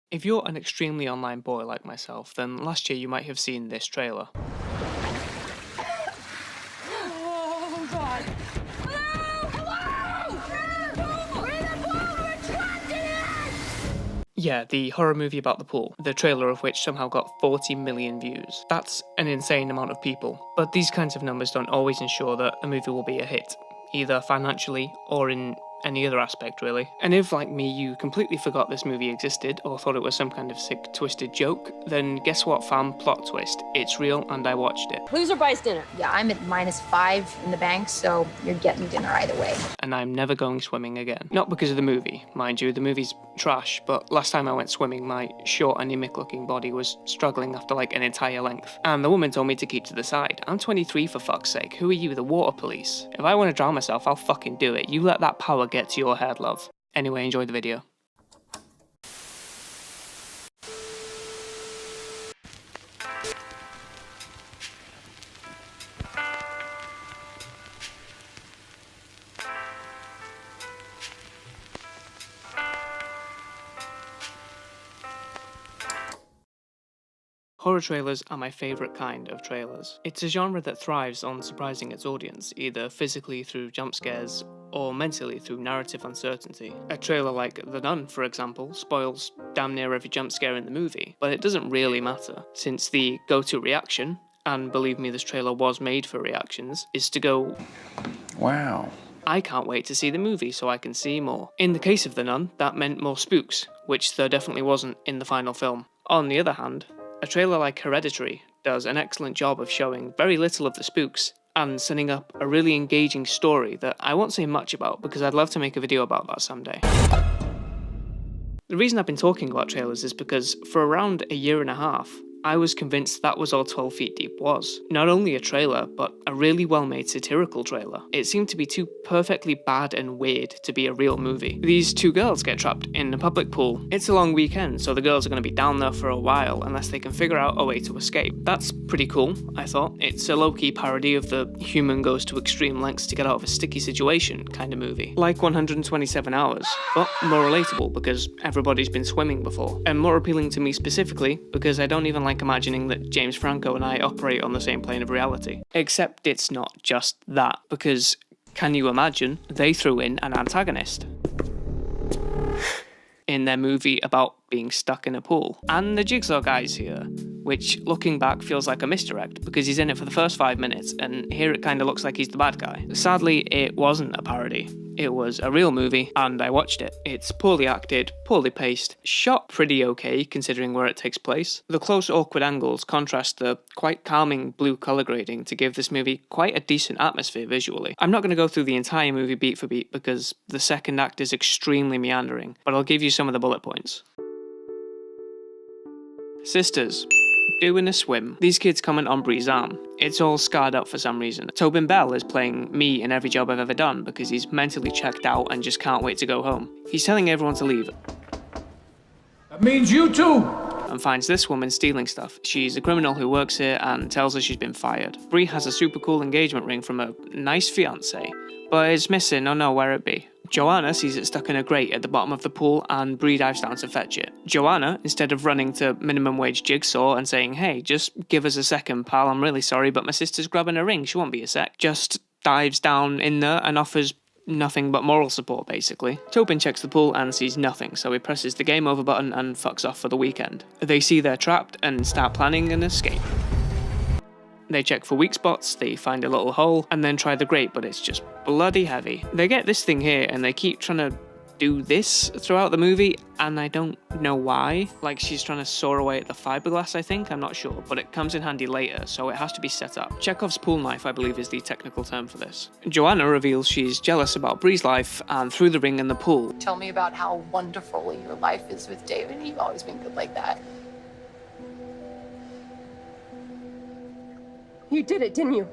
If you're an extremely online boy like myself, then last year you might have seen this trailer. Oh, God. Hello! We're in the pool! We're trapped in it! Yeah, the horror movie about the pool, the trailer of which somehow got 40 million views. That's an insane amount of people. But these kinds of numbers don't always ensure that a movie will be a hit, either financially or in any other aspect, really. And if, like me, you completely forgot this movie existed or thought it was some kind of sick, twisted joke, then guess what, fam? Plot twist. It's real and I watched it. Loser buys dinner. Yeah, I'm at -5 in the bank, so you're getting dinner either way. And I'm never going swimming again. Not because of the movie, mind you, the movie's trash, but last time I went swimming, my short, anemic looking body was struggling after like an entire length. And the woman told me to keep to the side. I'm 23 for fuck's sake, who are you, the water police? If I want to drown myself, I'll fucking do it. You let that power get to your head, love. Anyway, enjoy the video. Horror trailers are my favourite kind of trailers. It's a genre that thrives on surprising its audience, either physically through jump scares or mentally through narrative uncertainty. A trailer like The Nun, for example, spoils damn near every jump scare in the movie, but it doesn't really matter, since the go-to reaction, and believe me, this trailer was made for reactions, is to go, wow. I can't wait to see the movie so I can see more. In the case of The Nun, that meant more spooks, which there definitely wasn't in the final film. On the other hand, a trailer like Hereditary does an excellent job of showing very little of the spooks and setting up a really engaging story that I won't say much about because I'd love to make a video about that someday. The reason I've been talking about trailers is because for around a year and a half, I was convinced that was all 12 Feet Deep was. Not only a trailer, but a really well-made satirical trailer. It seemed to be too perfectly bad and weird to be a real movie. These two girls get trapped in a public pool. It's a long weekend, so the girls are going to be down there for a while unless they can figure out a way to escape. That's pretty cool, I thought. It's a low-key parody of the human goes to extreme lengths to get out of a sticky situation kind of movie. Like 127 Hours, but more relatable because everybody's been swimming before. And more appealing to me specifically because I don't even like imagining that James Franco and I operate on the same plane of reality. Except it's not just that, because can you imagine they threw in an antagonist in their movie about being stuck in a pool. And the Jigsaw guy's here, which looking back feels like a misdirect because he's in it for the first 5 minutes and here it kind of looks like he's the bad guy. Sadly, it wasn't a parody. It was a real movie and I watched it. It's poorly acted, poorly paced, shot pretty okay considering where it takes place. The close awkward angles contrast the quite calming blue colour grading to give this movie quite a decent atmosphere visually. I'm not going to go through the entire movie beat for beat because the second act is extremely meandering, but I'll give you some of the bullet points. Sisters. Doing a swim. These kids comment on Bree's arm. It's all scarred up for some reason. Tobin Bell is playing me in every job I've ever done because he's mentally checked out and just can't wait to go home. He's telling everyone to leave. That means you too! And finds this woman stealing stuff. She's a criminal who works here and tells her she's been fired. Bree has a super cool engagement ring from a nice fiancé, but it's missing, oh no, where it be. Joanna sees it stuck in a grate at the bottom of the pool and Bree dives down to fetch it. Joanna, instead of running to minimum wage Jigsaw and saying, hey, just give us a second, pal, I'm really sorry, but my sister's grabbing a ring, she won't be a sec, just dives down in there and offers nothing but moral support, basically. Tobin checks the pool and sees nothing, so he presses the game over button and fucks off for the weekend. They see they're trapped and start planning an escape. They check for weak spots, they find a little hole, and then try the grate, but it's just bloody heavy. They get this thing here, and they keep trying to do this throughout the movie, and I don't know why. Like, she's trying to saw away at the fiberglass, I think, I'm not sure, but it comes in handy later, so it has to be set up. Chekhov's pool knife, I believe, is the technical term for this. Joanna reveals she's jealous about Bree's life, and threw the ring in the pool. Tell me about how wonderful your life is with David. You've always been good like that. You did it, didn't you?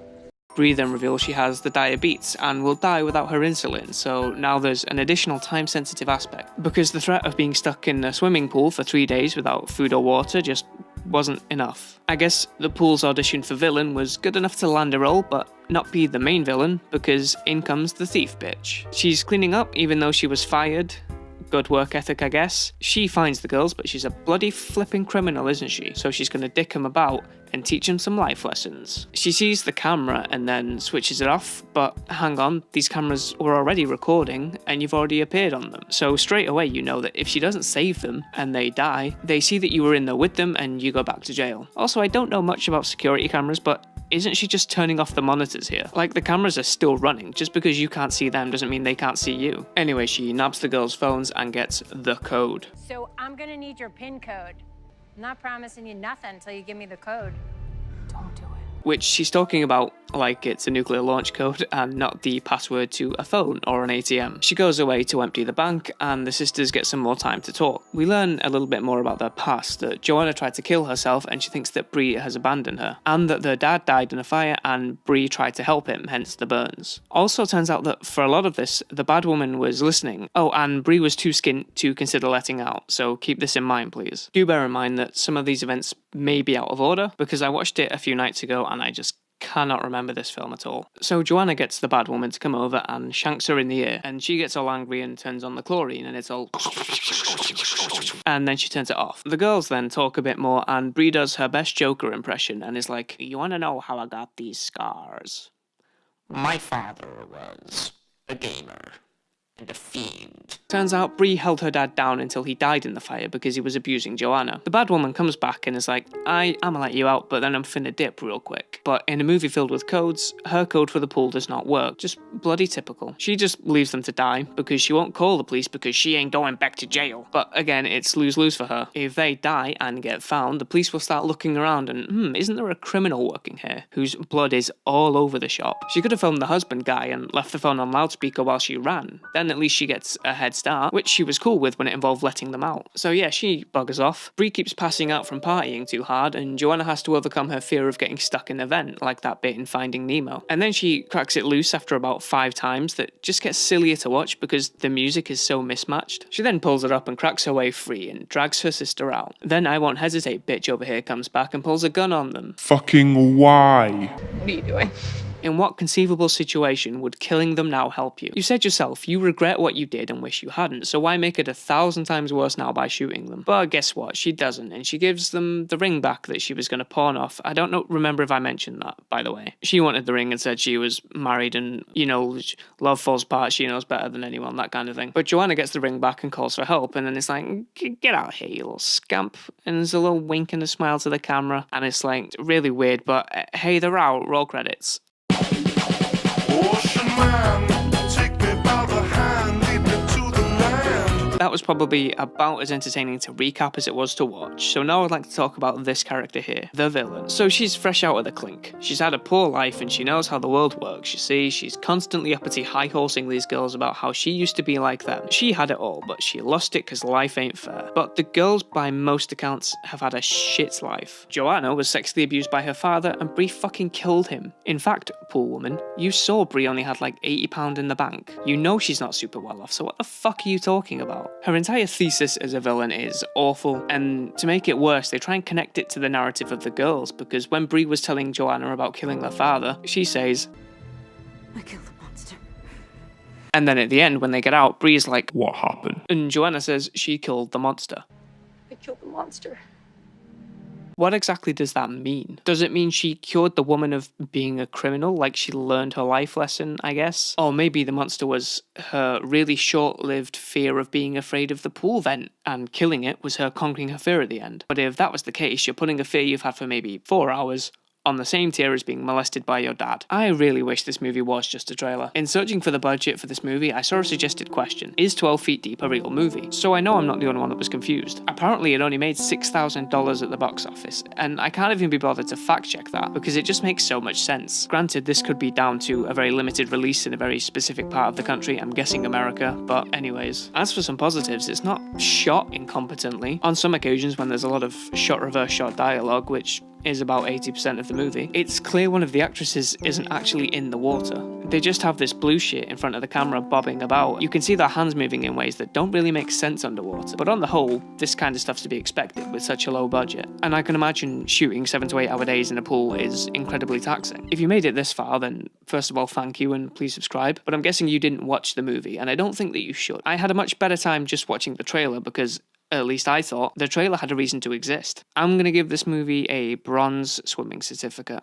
Bree then reveals she has the diabetes and will die without her insulin, so now there's an additional time-sensitive aspect. Because the threat of being stuck in a swimming pool for 3 days without food or water just wasn't enough. I guess the pool's audition for villain was good enough to land a role, but not be the main villain, because in comes the thief bitch. She's cleaning up even though she was fired, good work ethic, I guess. She finds the girls, but she's a bloody flipping criminal, isn't she? So she's gonna dick them about and teach them some life lessons. She sees the camera and then switches it off, but hang on, these cameras were already recording and you've already appeared on them. So straight away you know that if she doesn't save them and they die, they see that you were in there with them and you go back to jail. Also, I don't know much about security cameras, but isn't she just turning off the monitors here? Like, the cameras are still running. Just because you can't see them doesn't mean they can't see you. Anyway, she nabs the girls' phones and gets the code. So I'm gonna need your PIN code. I'm not promising you nothing until you give me the code. Don't do it. Which she's talking about like it's a nuclear launch code and not the password to a phone or an ATM. She goes away to empty the bank and the sisters get some more time to talk. We learn a little bit more about their past, that Joanna tried to kill herself and she thinks that Bree has abandoned her, and that their dad died in a fire and Bree tried to help him, hence the burns. Also turns out that for a lot of this, the bad woman was listening. Oh, and Bree was too skint to consider letting out, so keep this in mind please. Do bear in mind that some of these events may be out of order, because I watched it a few nights ago and I just cannot remember this film at all. So Joanna gets the bad woman to come over and shanks her in the ear, and she gets all angry and turns on the chlorine and it's all and then she turns it off. The girls then talk a bit more and Bree does her best Joker impression and is like, "You wanna know how I got these scars? My father was a gamer and a fiend." Turns out Bree held her dad down until he died in the fire because he was abusing Joanna. The bad woman comes back and is like, I'ma let you out, but then I'm finna dip real quick. But in a movie filled with codes, her code for the pool does not work. Just bloody typical. She just leaves them to die because she won't call the police because she ain't going back to jail. But again, it's lose-lose for her. If they die and get found, the police will start looking around and, isn't there a criminal working here whose blood is all over the shop? She could have filmed the husband guy and left the phone on loudspeaker while she ran. Then at least she gets a head start, which she was cool with when it involved letting them out. So yeah, she buggers off. Bree keeps passing out from partying too hard, and Joanna has to overcome her fear of getting stuck in a vent, like that bit in Finding Nemo. And then she cracks it loose after about 5 times that just gets sillier to watch because the music is so mismatched. She then pulls it up and cracks her way free and drags her sister out. Then I Won't Hesitate bitch over here comes back and pulls a gun on them. Fucking why? What are you doing? In what conceivable situation would killing them now help you? You said yourself you regret what you did and wish you hadn't, so why make it 1,000 times worse now by shooting them? But guess what? She doesn't, and she gives them the ring back that she was going to pawn off. I don't remember if I mentioned that, by the way. She wanted the ring and said she was married and, love falls apart, she knows better than anyone, that kind of thing. But Joanna gets the ring back and calls for help, and then it's like, get out here, you little scamp. And there's a little wink and a smile to the camera, and it's like, really weird, but hey, they're out, roll credits. Ocean man, take me by the hand, lead me to the land. That was probably about as entertaining to recap as it was to watch, so now I'd like to talk about this character here, the villain. So she's fresh out of the clink. She's had a poor life and she knows how the world works, you see. She's constantly uppity high-horsing these girls about how she used to be like them. She had it all, but she lost it because life ain't fair. But the girls, by most accounts, have had a shit life. Joanna was sexually abused by her father and Bree fucking killed him. In fact, poor woman, you saw Bree only had like £80 in the bank. You know she's not super well off, so what the fuck are you talking about? Her entire thesis as a villain is awful, and to make it worse, they try and connect it to the narrative of the girls, because when Bree was telling Joanna about killing their father, she says, I killed the monster. and then at the end, when they get out, Bree's like, What happened? and Joanna says she killed the monster. I killed the monster. What exactly does that mean? Does it mean she cured the woman of being a criminal, like she learned her life lesson, I guess? Or maybe the monster was her really short-lived fear of being afraid of the pool vent, and killing it was her conquering her fear at the end. But if that was the case, you're putting a fear you've had for maybe 4 hours on the same tier as being molested by your dad. I really wish this movie was just a trailer. In searching for the budget for this movie, I saw a suggested question. Is 12 Feet Deep a real movie? So I know I'm not the only one that was confused. Apparently it only made $6,000 at the box office, and I can't even be bothered to fact check that, because it just makes so much sense. Granted, this could be down to a very limited release in a very specific part of the country, I'm guessing America, but anyways. As for some positives, it's not shot incompetently. On some occasions when there's a lot of shot reverse shot dialogue, which is about 80% of the movie, it's clear one of the actresses isn't actually in the water. They just have this blue shit in front of the camera bobbing about. You can see their hands moving in ways that don't really make sense underwater. But on the whole, this kind of stuff's to be expected with such a low budget. And I can imagine shooting 7 to 8 hour days in a pool is incredibly taxing. If you made it this far, then first of all, thank you and please subscribe. But I'm guessing you didn't watch the movie, and I don't think that you should. I had a much better time just watching the trailer because, at least I thought, the trailer had a reason to exist. I'm going to give this movie a bronze swimming certificate.